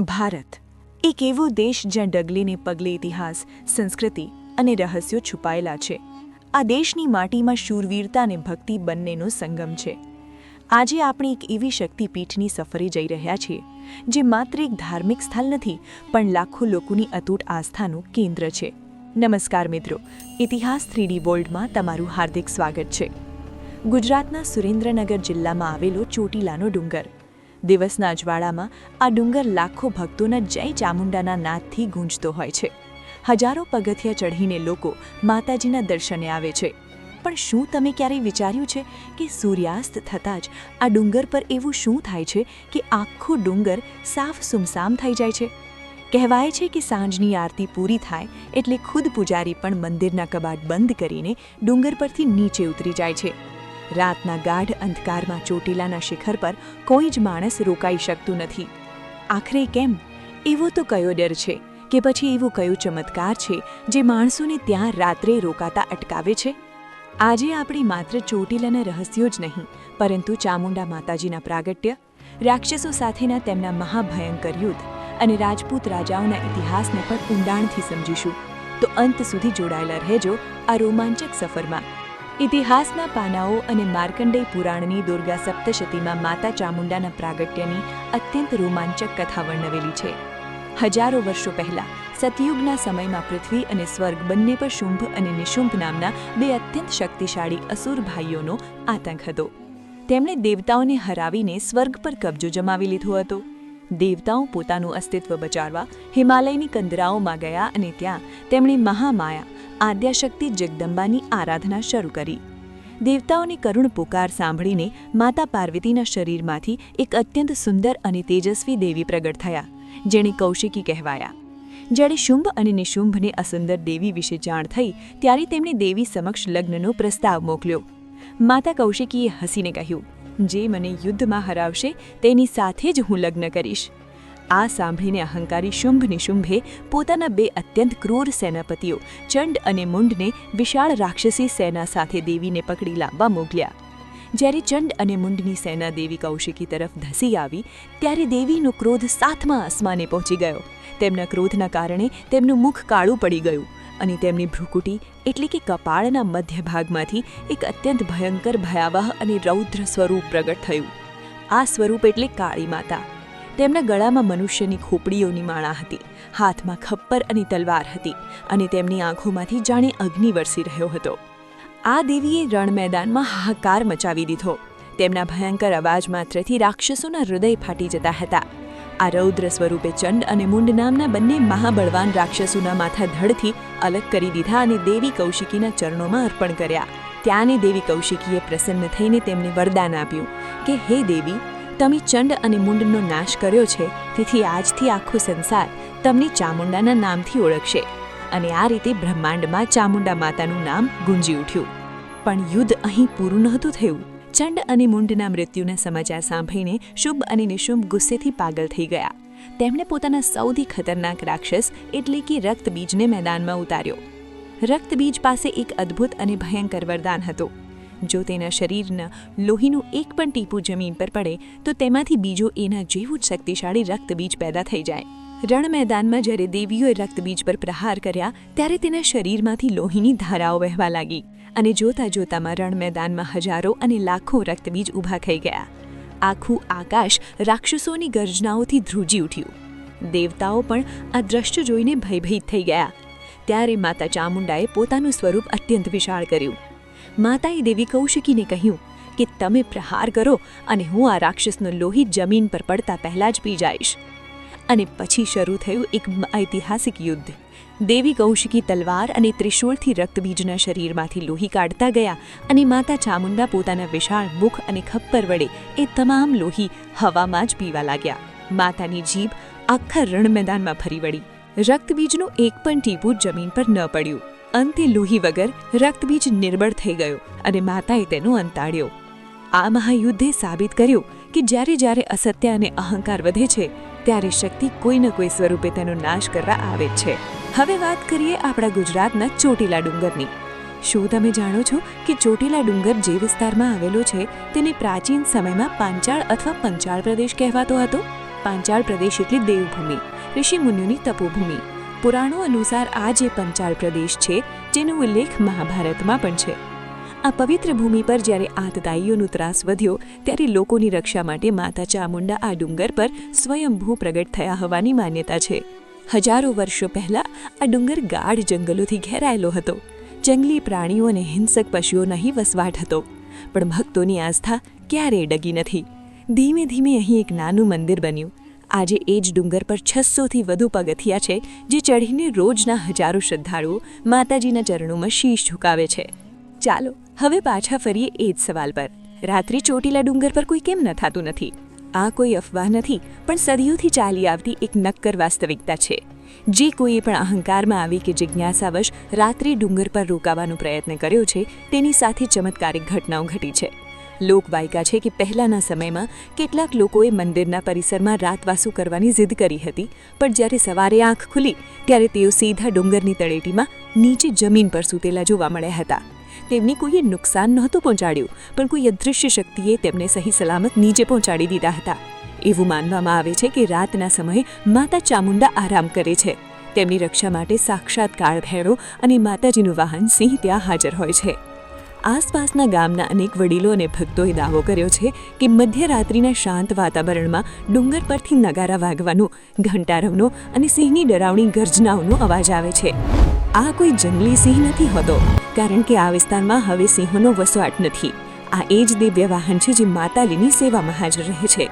ભારત એક એવો દેશ જ્યાં ડગલે ને પગલે ઇતિહાસ, સંસ્કૃતિ અને રહસ્યો છુપાયેલા છે. આ દેશની માટીમાં શૂરવીરતા અને ભક્તિ બંનેનો સંગમ છે. આજે આપણે એક એવી શક્તિપીઠની સફરે જઈ રહ્યા છીએ જે માત્ર એક ધાર્મિક સ્થળ નથી પણ લાખો લોકોની અતૂટ આસ્થાનું કેન્દ્ર છે. નમસ્કાર મિત્રો, ઇતિહાસ 3D વર્લ્ડમાં તમારું હાર્દિક સ્વાગત છે. ગુજરાતના સુરેન્દ્રનગર જિલ્લામાં આવેલો ચોટીલાનો ડુંગર. દિવસના અજવાળામાં આ ડુંગર લાખો ભક્તોના જય ચામુંડાના નાદથી ગૂંજતો હોય છે. હજારો પગથિયા ચઢીને લોકો માતાજીના દર્શને આવે છે. પણ શું તમે ક્યારેય વિચાર્યું છે કે સૂર્યાસ્ત થતાં જ આ ડુંગર પર એવું શું થાય છે કે આખો ડુંગર સાફ સુમસામ થઈ જાય છે? કહેવાય છે કે સાંજની આરતી પૂરી થાય એટલે ખુદ પૂજારી પણ મંદિરના કબાટ બંધ કરીને ડુંગર પરથી નીચે ઉતરી જાય છે. રાતના ગાઢ અંધકારમાં ચોટીલાના શિખર પર કોઈ જ માણસ રોકાઈ શકતું નથી. આખરે કેમ? એવો તો કયો ડર છે કે પછી એવો કયો ચમત્કાર છે જે માણસોને ત્યાં રાત્રે રોકાતા અટકાવે છે? આજે આપણે માત્ર ચોટીલાના રહસ્યો જ નહીં પરંતુ ચામુંડા માતાજીના પ્રાગટ્ય, રાક્ષસો સાથેના તેમના મહાભયંકર યુદ્ધ અને રાજપૂત રાજાઓના ઇતિહાસને પણ ઊંડાણથી સમજીશું. તો અંત સુધી જોડાયેલા રહેજો આ રોમાંચક સફરમાં. ઇતિહાસના પાનાઓ અને માર્કંડેય પુરાણની દુર્ગા સપ્તશતીમાં માતા ચામુંડાના પ્રાગટ્યની અત્યંત રોમાંચક કથા વર્ણવેલી છે. હજારો વર્ષો પહેલાં સતયુગના સમયમાં પૃથ્વી અને સ્વર્ગ બંને પર શુંભ અને નિશુંભ નામના બે અત્યંત શક્તિશાળી અસુર ભાઈઓનો આતંક હતો. તેમણે દેવતાઓને હરાવીને સ્વર્ગ પર કબજો જમાવી લીધો હતો. દેવતાઓ પોતાનું અસ્તિત્વ બચાવવા હિમાલયની કંદરાઓમાં ગયા અને ત્યાં તેમણે મહામાયા આદ્યાશક્તિ જગદંબાની આરાધના શરૂ કરી. દેવતાઓની કરુણ પુકાર સાંભળીને માતા પાર્વતીના શરીરમાંથી એક અત્યંત સુંદર અને તેજસ્વી દેવી પ્રગટ થયા, જેણે કૌશિકી કહેવાયા. જ્યારે શુંભ અને નિશુંભને અસુંદર દેવી વિશે જાણ થઈ ત્યારે તેમણે દેવી સમક્ષ લગ્નનો પ્રસ્તાવ મોકલ્યો. માતા કૌશિકીએ હસીને કહ્યું, જે મને યુદ્ધમાં હરાવશે તેની સાથે જ હું લગ્ન કરીશ. આ સાંભળીને અહંકારી શુંભ નિશુંભે પોતાના બે અત્યંત ક્રૂર સેનાપતિઓ ચંડ અને મુંડને વિશાળ રાક્ષસી સેના સાથે દેવીને પકડી લાવવા મોકલ્યા. જ્યારે ચંડ અને મુંડની સેના દેવી કૌશિકી તરફ ધસી આવી ત્યારે દેવીનો ક્રોધ 7મા આસમાને પહોંચી ગયો. તેમના ક્રોધના કારણે તેમનું મુખ કાળું પડી ગયું અને તેમની ભ્રુકુટી એટલે કે કપાળના મધ્ય ભાગમાંથી એક અત્યંત ભયંકર, ભયાવહ અને રૌદ્ર સ્વરૂપ પ્રગટ થયું. આ સ્વરૂપ એટલે કાળી માતા. તેમના ગળામાં મનુષ્યની ખોપડીઓની માળા હતી, હાથમાં ખપ્પર અને તલવાર હતી અને તેમની આંખોમાંથી જાણે અગ્નિ વરસી રહ્યો હતો. આ દેવીએ રણ મેદાનમાં હાહાકાર મચાવી દીધો. તેમના ભયંકર અવાજ માત્રથી રાક્ષસોના હૃદય ફાટી જતા હતા. આ રૌદ્ર સ્વરૂપે ચંડ અને મુંડ નામના બંને મહાબળવાન રાક્ષસોના માથા ધડથી અલગ કરી દીધા અને દેવી કૌશિકીના ચરણોમાં અર્પણ કર્યા. ત્યાંને દેવી કૌશિકીએ પ્રસન્ન થઈને તેમને વરદાન આપ્યું કે હે દેવી, તમે ચંડ અને મુંડનો નાશ કર્યો છે, તેથી આજથી આખો સંસાર તમને ચામુંડાના નામથી ઓળખશે. અને આ રીતે બ્રહ્માંડમાં ચામુંડા માતાનું નામ ગુંજી ઉઠ્યું. પણ યુદ્ધ અહીં પૂરું નહોતું થયું. ચંડ અને મુંડના મૃત્યુના સમાચાર સાંભળીને શુંભ અને નિશુંભ ગુસ્સેથી પાગલ થઈ ગયા. તેમણે પોતાના સૌથી ખતરનાક રાક્ષસ એટલે કે રક્તબીજને મેદાનમાં ઉતાર્યો. રક્તબીજ પાસે એક અદ્ભુત અને ભયંકર વરદાન હતું. જો તેના શરીરના લોહીનું એક પણ ટીપું જમીન પર પડે તો તેમાંથી બીજો એના જેવું જ શક્તિશાળી રક્તબીજ પેદા થઈ જાય. રણ મેદાનમાં જ્યારે દેવીઓએ રક્તબીજ પર પ્રહાર કર્યા ત્યારે તેના શરીરમાંથી લોહીની ધારાઓ વહેવા લાગી અને જોતા જોતામાં રણ મેદાનમાં હજારો અને લાખો રક્તબીજ ઊભા થઈ ગયા. આખું આકાશ રાક્ષસોની ગર્જનાઓથી ધ્રુજી ઉઠ્યું. દેવતાઓ પણ આ દ્રશ્ય જોઈને ભયભીત થઈ ગયા. ત્યારે માતા ચામુંડાએ પોતાનું સ્વરૂપ અત્યંત વિશાળ કર્યું. માતાએ દેવી કૌશિકીને કહ્યું કે તમે પ્રહાર કરો અને હું આ રાક્ષસનો લોહી જમીન પર પડતા પહેલાં જ પી જઈશ. અને પછી શરૂ થયું એક ઐતિહાસિક યુદ્ધ. દેવી કૌશિકી તલવાર અને ત્રિશૂળથી રક્તબીજના શરીરમાંથી લોહી કાઢતા ગયા અને માતા ચામુંડા પોતાના વિશાળ મુખ અને ખપ્પર વડે એ તમામ લોહી હવામાં જ પીવા લાગ્યા. માતાની જીભ આખા રણ મેદાનમાં ફરી વળી. રક્તબીજનું એક પણ ટીપું જમીન પર ન પડ્યું. અંતે લોહી વગર રક્તબીજ નિર્બળ થઈ ગયો અને માતાએ તેનો અંત આડ્યો. આ મહાયુદ્ધે સાબિત કર્યું કે જ્યારે અસત્ય અને અહંકાર વધે છે ત્યારે શક્તિ કોઈ ન કોઈ સ્વરૂપે તેનો નાશ કરવા આવે જ છે. હવે વાત કરીએ આપણા ગુજરાતના ચોટીલા ડુંગરની. શું તમે જાણો છો કે ચોટીલા ડુંગર જે વિસ્તારમાં આવેલો છે તેને પ્રાચીન સમયમાં પાંચાળ અથવા પંચાળ પ્રદેશ કહેવાતો હતો? પાંચાળ પ્રદેશ એટલે દેવભૂમિ, ઋષિ મુનિઓની તપોભૂમિ. પુરાણો અનુસાર આ જે પંચાળ પ્રદેશ છે જેનો ઉલ્લેખ મહાભારતમાં પણ છે. આ પવિત્ર ભૂમિ પર જ્યારે આતતાઈઓનો ત્રાસ વધ્યો ત્યારે લોકોની રક્ષા માટે માતા ચામુંડા આ ડુંગર પર સ્વયંભૂ પ્રગટ થયા હોવાની માન્યતા છે. હજારો વર્ષો પહેલાં આ ડુંગર ગાઢ જંગલોથી ઘેરાયેલો હતો. જંગલી પ્રાણીઓ અને હિંસક પશુઓનો અહીં વસવાટ હતો. પણ ભક્તોની આસ્થા ક્યારેય ડગી નથી. ધીમે ધીમે અહીં એક નાનું મંદિર બન્યું. આજે એ જ ડુંગર પર 600થી વધુ પગથિયા છે જે ચઢીને રોજના હજારો શ્રદ્ધાળુઓ માતાજીના ચરણોમાં શીશ ઝુકાવે છે. ચાલો હવે પાછા ફરીએ એ જ સવાલ પર. રાત્રે ચોટીલા ડુંગર પર કોઈ કેમ ન થતું નથી? આ કોઈ અફવા નથી, પણ સદીઓથી ચાલી આવતી એક નક્કર વાસ્તવિકતા છે. જે કોઈએ પણ અહંકારમાં આવી કે જિજ્ઞાસાવશ રાત્રે ડુંગર પર રોકાવાનો પ્રયત્ન કર્યો છે તેની સાથે ચમત્કારિક ઘટનાઓ ઘટી છે. લોકવાયકા છે કે પહેલાંના સમયમાં કેટલાક લોકોએ મંદિરના પરિસરમાં રાતવાસો કરવાની જીદ કરી હતી, પણ જ્યારે સવારે આંખ ખુલી ત્યારે તેઓ સીધા ડુંગરની તળેટીમાં નીચે જમીન પર સૂતેલા જોવા મળ્યા હતા. તેમને કોઈએ નુકસાન નહોતું પહોંચાડ્યું, પણ કોઈ અદૃશ્ય શક્તિએ તેમને સહી સલામત નીચે પહોંચાડી દીધા હતા. એવું માનવામાં આવે છે કે રાતના સમયે માતા ચામુંડા આરામ કરે છે. તેમની રક્ષા માટે સાક્ષાત કાળભૈરવ અને માતાજીનું વાહન સિંહ ત્યાં હાજર હોય છે. આસપાસના ગામના અનેક વડીલો અને ભક્તોએ દાવો કર્યો છે કે મધ્યરાત્રિના શાંત વાતાવરણમાં ડુંગર પરથી નગારા વાગવાનો, ઘંટારવનો અને સિંહની ડરાવણી ગર્જનાઓનો અવાજ આવે છે. આ કોઈ જંગલી સિંહ નથી હોતો, કારણ કે આ વિસ્તારમાં હવે સિંહોનો વસવાટ નથી. આ એ જ દિવ્ય વાહન છે જે માતાજીની સેવામાં હાજર રહે છે.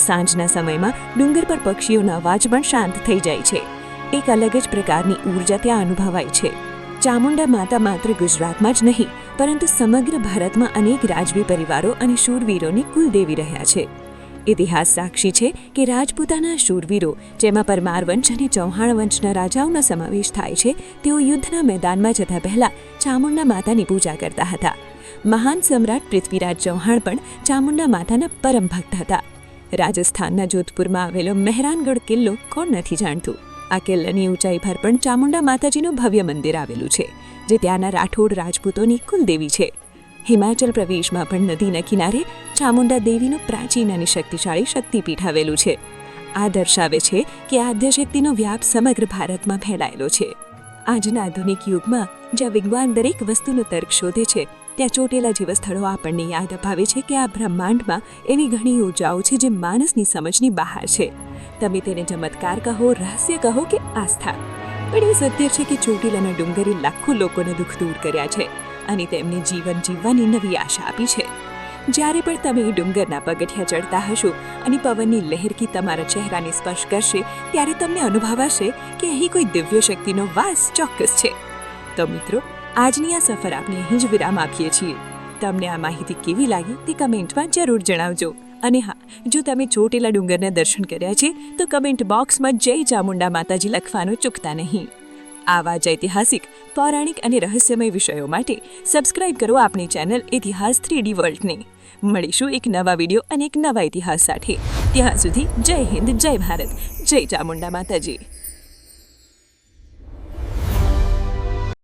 સાંજના સમયમાં ડુંગર પર પક્ષીઓનો અવાજ પણ શાંત થઈ જાય છે. એક અલગ જ પ્રકારની ઊર્જા ત્યાં અનુભવાય છે. ચામુંડા માતા માત્ર ગુજરાતમાં જ નહીં, પરંતુ સમગ્ર ભારતમાં અનેક રાજવી પરિવારો અને શૂરવીરોની કુલદેવી રહ્યા છે. ઇતિહાસ સાક્ષી છે કે રાજપૂતાના શૂરવીરો, જેમાં પરમાર વંશ અને ચૌહાણ વંશના રાજાઓનો સમાવેશ થાય છે, તેઓ યુદ્ધના મેદાનમાં જતા પહેલા ચામુંડા માતાની પૂજા કરતા હતા. મહાન સમ્રાટ પૃથ્વીરાજ ચૌહાણ પણ ચામુંડા માતાના પરમ ભક્ત હતા. રાજસ્થાનના જોધપુરમાં આવેલો મહેરાનગઢ કિલ્લો કોણ નથી જાણતું? આ કિલ્લાની ઊંચાઈ પર પણ ચામુંડા માતાજીનું ભવ્ય મંદિર આવેલું છે, જે ત્યાંના રાઠોડ રાજપૂતોની કુલદેવી છે. હિમાચલ પ્રદેશમાં પણ નદીના કિનારે ચામુંડા દેવીનું પ્રાચીન અને શક્તિશાળી શક્તિપીઠ આવેલું છે. આ દર્શાવે છે કે આદ્યશક્તિનો વ્યાપ સમગ્ર ભારતમાં ફેલાયેલો છે. આજના આધુનિક યુગમાં જ્યાં વિદ્વાન દરેક વસ્તુનો તર્ક શોધે છે, ત્યાં ચોટીલા જેવા સ્થળો આપણને યાદ અપાવે છે કે આ બ્રહ્માંડમાં એવી ઘણી ઊર્જાઓ છે જે માણસની સમજની બહાર છે. તમે તેને ચમત્કાર કહો, રહસ્ય કહો કે આસ્થા, પણ એ સત્ય છે કે ચોટીલાના ડુંગરે લાખો લોકોને દુઃખ દૂર કર્યા છે અને તેમને જીવન જીવવાની નવી આશા આપી છે. જ્યારે પણ તમે એ ડુંગરના પગથિયા ચડતા હશો અને પવનની લહેરકી તમારા ચહેરાને સ્પર્શ કરશે, ત્યારે તમને અનુભવાશે કે અહીં કોઈ દિવ્ય શક્તિનો વાસ ચોક્કસ છે. તો મિત્રો, આજની આ સફર આપણે અહીં જ વિરામ આપીએ છીએ. તમને આ માહિતી કેવી લાગી તે કમેન્ટમાં જરૂર જણાવજો. અને હા, જો તમે ચોટીલા ડુંગરના દર્શન કર્યા છે તો કમેન્ટ બોક્સમાં જય ચામુંડા માતાજી લખવાનું ચૂકતા નહીં. આવા જ ઐતિહાસિક, પૌરાણિક અને રહસ્યમય વિષયો માટે સબસ્ક્રાઇબ કરો આપણી ચેનલ ઇતિહાસ 3D વર્લ્ડને. મળીશું એક નવા વિડીયો અને એક નવા ઇતિહાસ સાથે. ત્યાં સુધી જય હિન્દ, જય ભારત, જય ચામુંડા માતાજી.